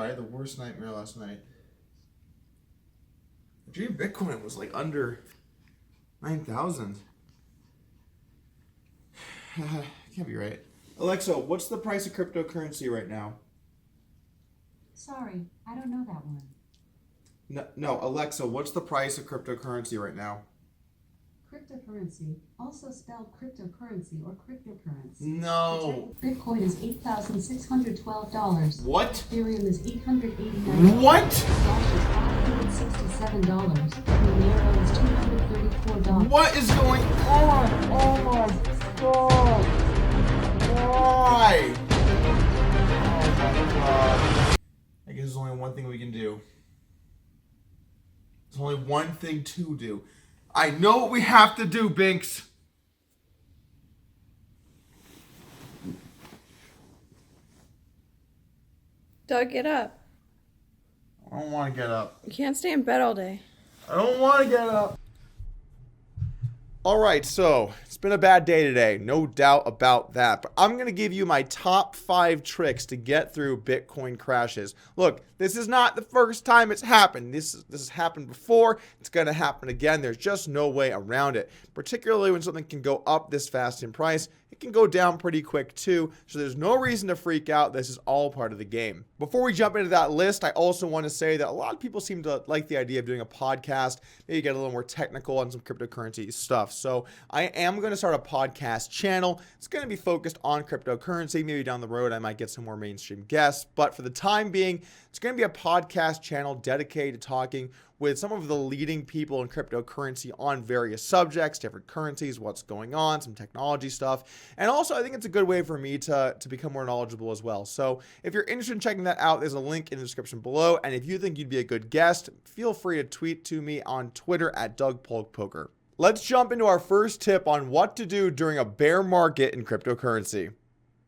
God, I had the worst nightmare last night. I dreamed Bitcoin was like under 9,000. Can't be right. Alexa, what's the price of cryptocurrency right now? Sorry, I don't know that one. No, Alexa, what's the price of cryptocurrency right now? Cryptocurrency, also spelled cryptocurrency or cryptocurrency. No. Bitcoin is $8,612. What? Ethereum is $889. What? Dash is $567. Monero is $234. What is going on? Oh my God. Why? Oh my God. I guess there's only one thing we can do. There's only one thing to do. I know what we have to do, Binks. Doug, get up. I don't want to get up. You can't stay in bed all day. I don't want to get up. All right, so it's been a bad day today, no doubt about that. But I'm going to give you my top 5 tricks to get through Bitcoin crashes. Look, this is not the first time it's happened. This has happened before. It's going to happen again. There's just no way around it, particularly when something can go up this fast in price. It can go down pretty quick too, so there's no reason to freak out. This is all part of the game. Before we jump into that list, I also want to say that a lot of people seem to like the idea of doing a podcast, maybe get a little more technical on some cryptocurrency stuff. So I am going to start a podcast channel. It's going to be focused on cryptocurrency. Maybe down the road I might get some more mainstream guests, but for the time being, it's going to be a podcast channel dedicated to talking with some of the leading people in cryptocurrency on various subjects, different currencies, what's going on, some technology stuff. And also, I think it's a good way for me to become more knowledgeable as well. So if you're interested in checking that out, there's a link in the description below. And if you think you'd be a good guest, feel free to tweet to me on Twitter at DougPolkPoker. Let's jump into our first tip on what to do during a bear market in cryptocurrency.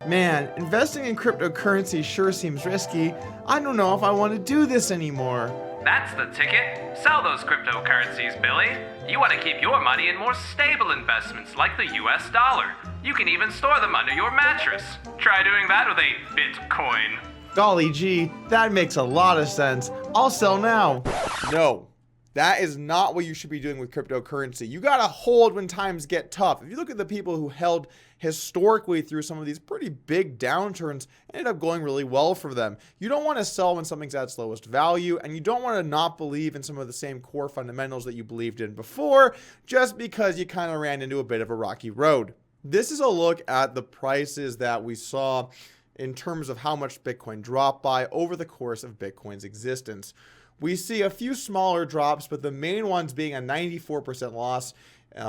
Man, investing in cryptocurrency sure seems risky. I don't know if I want to do this anymore. That's the ticket. Sell those cryptocurrencies, Billy. You want to keep your money in more stable investments like the US dollar. You can even store them under your mattress. Try doing that with a Bitcoin. Golly gee, that makes a lot of sense. I'll sell now. No. That is not what you should be doing with cryptocurrency. You gotta hold when times get tough. If you look at the people who held historically through some of these pretty big downturns, ended up going really well for them. You don't want to sell when something's at its lowest value, and you don't want to not believe in some of the same core fundamentals that you believed in before, just because you kind of ran into a bit of a rocky road. This is a look at the prices that we saw in terms of how much Bitcoin dropped by over the course of Bitcoin's existence. We see a few smaller drops, but the main ones being a 94% loss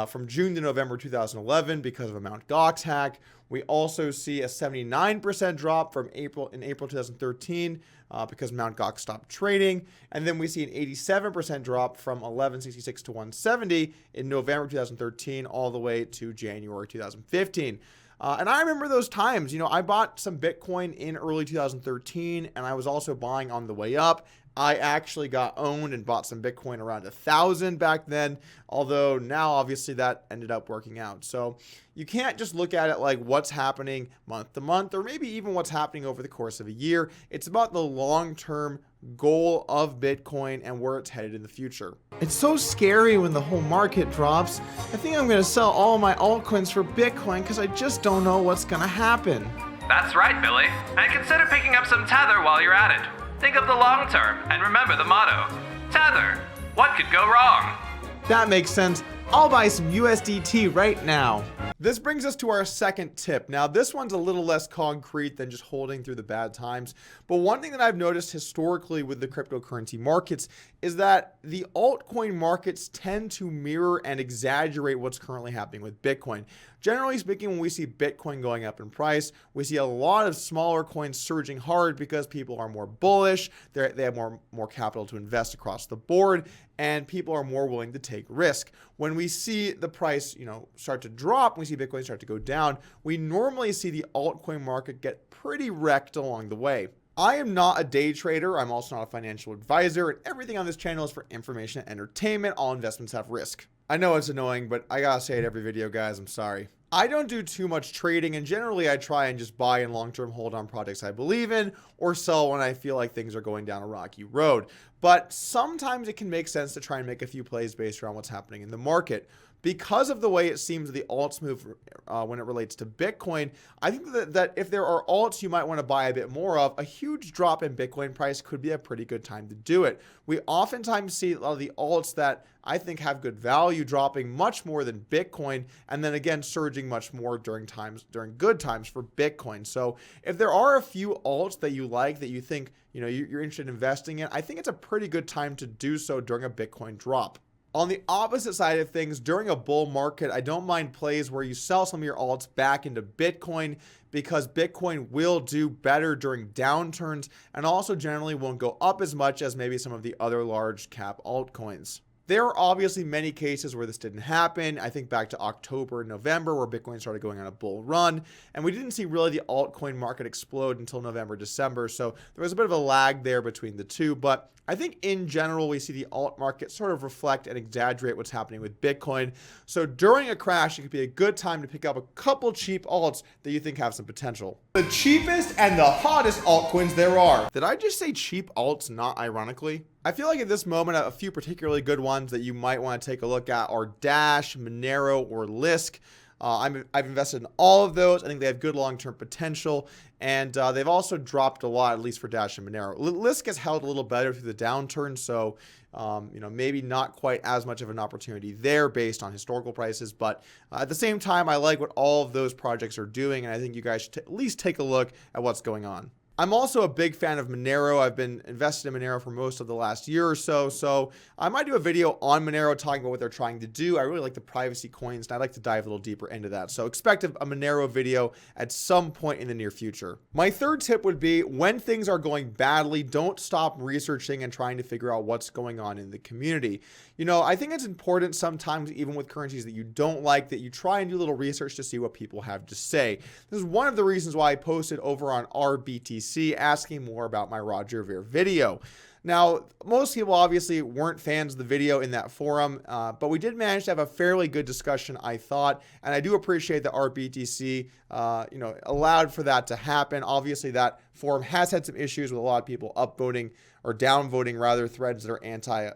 from June to November 2011 because of a Mt. Gox hack. We also see a 79% drop from April 2013 because Mt. Gox stopped trading. And then we see an 87% drop from 1166 to 170 in November 2013 all the way to January 2015. And I remember those times. You know, I bought some Bitcoin in early 2013, and I was also buying on the way up. I actually got owned and bought some Bitcoin around 1,000 back then, although now obviously that ended up working out. So you can't just look at it like what's happening month to month, or maybe even what's happening over the course of a year. It's about the long-term goal of Bitcoin and where it's headed in the future. It's so scary when the whole market drops. I think I'm going to sell all my altcoins for Bitcoin because I just don't know what's going to happen. That's right, Billy. And consider picking up some Tether while you're at it. Think of the long term and remember the motto. Tether, what could go wrong? That makes sense. I'll buy some USDT right now. This brings us to our second tip. Now, this one's a little less concrete than just holding through the bad times. But one thing that I've noticed historically with the cryptocurrency markets is that the altcoin markets tend to mirror and exaggerate what's currently happening with Bitcoin. Generally speaking, when we see Bitcoin going up in price, we see a lot of smaller coins surging hard because people are more bullish, they have more capital to invest across the board, and people are more willing to take risk. When we see the price, start to drop, we see Bitcoin start to go down, we normally see the altcoin market get pretty wrecked along the way. I am not a day trader. I'm also not a financial advisor, and everything on this channel is for information and entertainment. All investments have risk. I know it's annoying, but I gotta say it every video, guys. I'm sorry. I don't do too much trading, and generally I try and just buy and long-term hold on projects I believe in or sell when I feel like things are going down a rocky road. But sometimes it can make sense to try and make a few plays based around what's happening in the market. Because of the way it seems the alts move when it relates to Bitcoin, I think that if there are alts you might want to buy a bit more of, a huge drop in Bitcoin price could be a pretty good time to do it. We oftentimes see a lot of the alts that I think have good value dropping much more than Bitcoin, and then again surging much more during good times for Bitcoin. So if there are a few alts that you like, that you think you're interested in investing in, I think it's a pretty good time to do so during a Bitcoin drop. On the opposite side of things, during a bull market, I don't mind plays where you sell some of your alts back into Bitcoin, because Bitcoin will do better during downturns and also generally won't go up as much as maybe some of the other large cap altcoins. There are obviously many cases where this didn't happen. I think back to October and November where Bitcoin started going on a bull run, and we didn't see really the altcoin market explode until November, December. So there was a bit of a lag there between the two, but I think in general, we see the alt market sort of reflect and exaggerate what's happening with Bitcoin. So during a crash, it could be a good time to pick up a couple cheap alts that you think have some potential. The cheapest and the hottest altcoins there are. Did I just say cheap alts, not ironically? I feel like at this moment, a few particularly good ones that you might want to take a look at are Dash, Monero, or Lisk. I've invested in all of those. I think they have good long-term potential, and they've also dropped a lot, at least for Dash and Monero. Lisk has held a little better through the downturn, so maybe not quite as much of an opportunity there based on historical prices, but at the same time, I like what all of those projects are doing, and I think you guys should at least take a look at what's going on. I'm also a big fan of Monero. I've been invested in Monero for most of the last year or so. So I might do a video on Monero talking about what they're trying to do. I really like the privacy coins, and I'd like to dive a little deeper into that. So expect a Monero video at some point in the near future. My third tip would be, when things are going badly, don't stop researching and trying to figure out what's going on in the community. I think it's important sometimes, even with currencies that you don't like, that you try and do a little research to see what people have to say. This is one of the reasons why I posted over on RBTC asking more about my Roger Ver video. Now, most people obviously weren't fans of the video in that forum, but we did manage to have a fairly good discussion, I thought, and I do appreciate that RBTC, allowed for that to happen. Obviously, that forum has had some issues with a lot of people upvoting or downvoting rather threads that are anti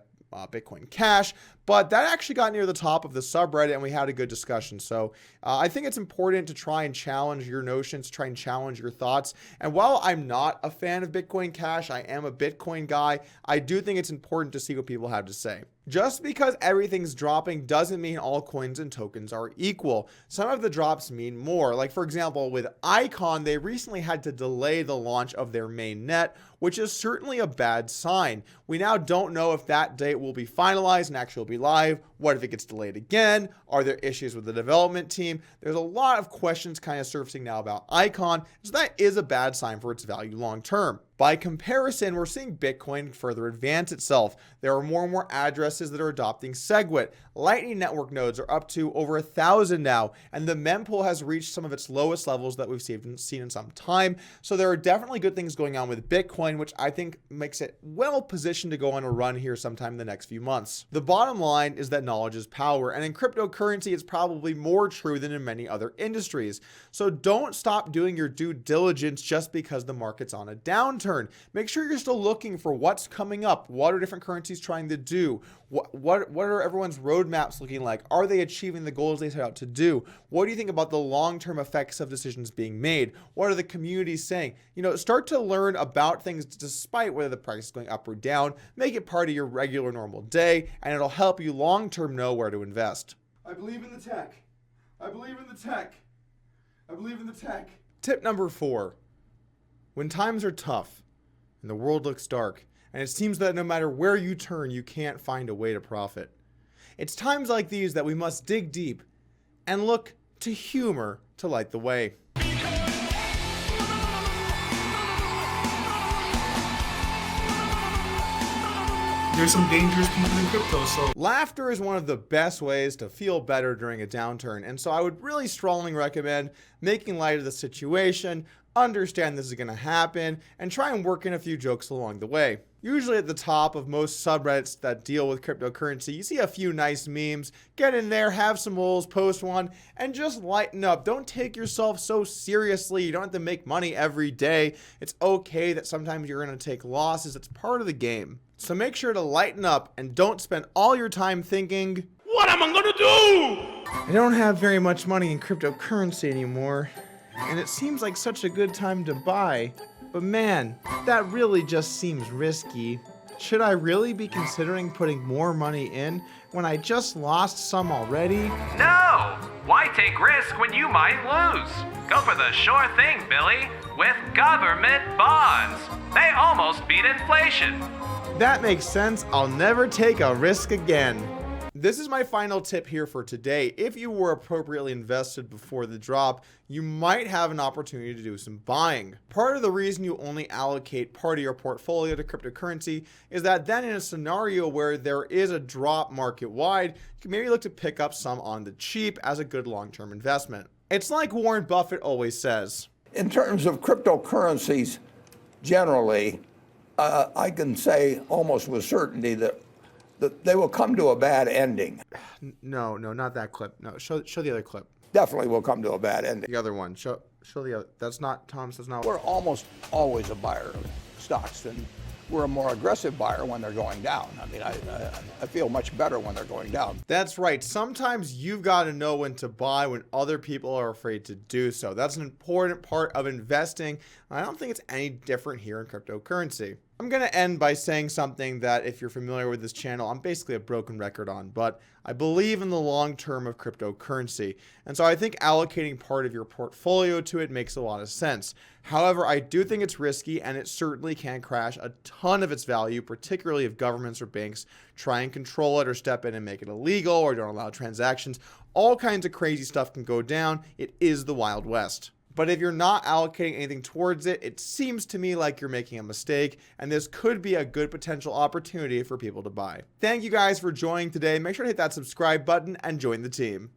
Bitcoin Cash, but that actually got near the top of the subreddit and we had a good discussion. So I think it's important to try and challenge your notions, try and challenge your thoughts. And while I'm not a fan of Bitcoin Cash, I am a Bitcoin guy, I do think it's important to see what people have to say. Just because everything's dropping doesn't mean all coins and tokens are equal. Some of the drops mean more. Like, for example, with Icon, they recently had to delay the launch of their main net, which is certainly a bad sign. We now don't know if that date will be finalized and actually will be live. What if it gets delayed again? Are there issues with the development team? There's a lot of questions kind of surfacing now about Icon, so that is a bad sign for its value long term. By comparison, we're seeing Bitcoin further advance itself. There are more and more addresses that are adopting SegWit. Lightning Network nodes are up to over 1,000 now, and the mempool has reached some of its lowest levels that we've seen in some time. So there are definitely good things going on with Bitcoin, which I think makes it well positioned to go on a run here sometime in the next few months. The bottom line is that knowledge is power, and in cryptocurrency, it's probably more true than in many other industries. So don't stop doing your due diligence just because the market's on a downturn. Make sure you're still looking for what's coming up. What are different currencies trying to do? What are everyone's roadmaps looking like? Are they achieving the goals they set out to do? What do you think about the long-term effects of decisions being made? What are the communities saying? Start to learn about things despite whether the price is going up or down. Make it part of your regular normal day, and it'll help you long-term know where to invest. I believe in the tech. I believe in the tech. I believe in the tech. Tip number 4. When times are tough and the world looks dark, and it seems that no matter where you turn, you can't find a way to profit, it's times like these that we must dig deep and look to humor to light the way. There's some dangerous people in crypto, so laughter is one of the best ways to feel better during a downturn, and so I would really strongly recommend making light of the situation, understand this is going to happen, and try and work in a few jokes along the way. Usually at the top of most subreddits that deal with cryptocurrency, you see a few nice memes. Get in there, have some lulz, post one, and just lighten up. Don't take yourself so seriously. You don't have to make money every day. It's okay that sometimes you're going to take losses. It's part of the game. So make sure to lighten up and don't spend all your time thinking, what am I going to do? I don't have very much money in cryptocurrency anymore, and it seems like such a good time to buy. But man, that really just seems risky. Should I really be considering putting more money in when I just lost some already? No! Why take risk when you might lose? Go for the sure thing, Billy, with government bonds. They almost beat inflation. That makes sense. I'll never take a risk again. This is my final tip here for today. If you were appropriately invested before the drop, you might have an opportunity to do some buying. Part of the reason you only allocate part of your portfolio to cryptocurrency is that then in a scenario where there is a drop market wide, you can maybe look to pick up some on the cheap as a good long-term investment. It's like Warren Buffett always says. In terms of cryptocurrencies generally, I can say almost with certainty that they will come to a bad ending. No, not that clip. No, show the other clip. Definitely will come to a bad ending. The other one. Show the other. That's not, Thomas, that's not. We're almost always a buyer of stocks, and we're a more aggressive buyer when they're going down. I mean, I feel much better when they're going down. That's right. Sometimes you've got to know when to buy when other people are afraid to do so. That's an important part of investing. I don't think it's any different here in cryptocurrency. I'm going to end by saying something that if you're familiar with this channel, I'm basically a broken record on, but I believe in the long term of cryptocurrency. And so I think allocating part of your portfolio to it makes a lot of sense. However, I do think it's risky and it certainly can crash a ton of its value, particularly if governments or banks try and control it or step in and make it illegal or don't allow transactions. All kinds of crazy stuff can go down. It is the Wild West. But if you're not allocating anything towards it, it seems to me like you're making a mistake, and this could be a good potential opportunity for people to buy. Thank you guys for joining today. Make sure to hit that subscribe button and join the team.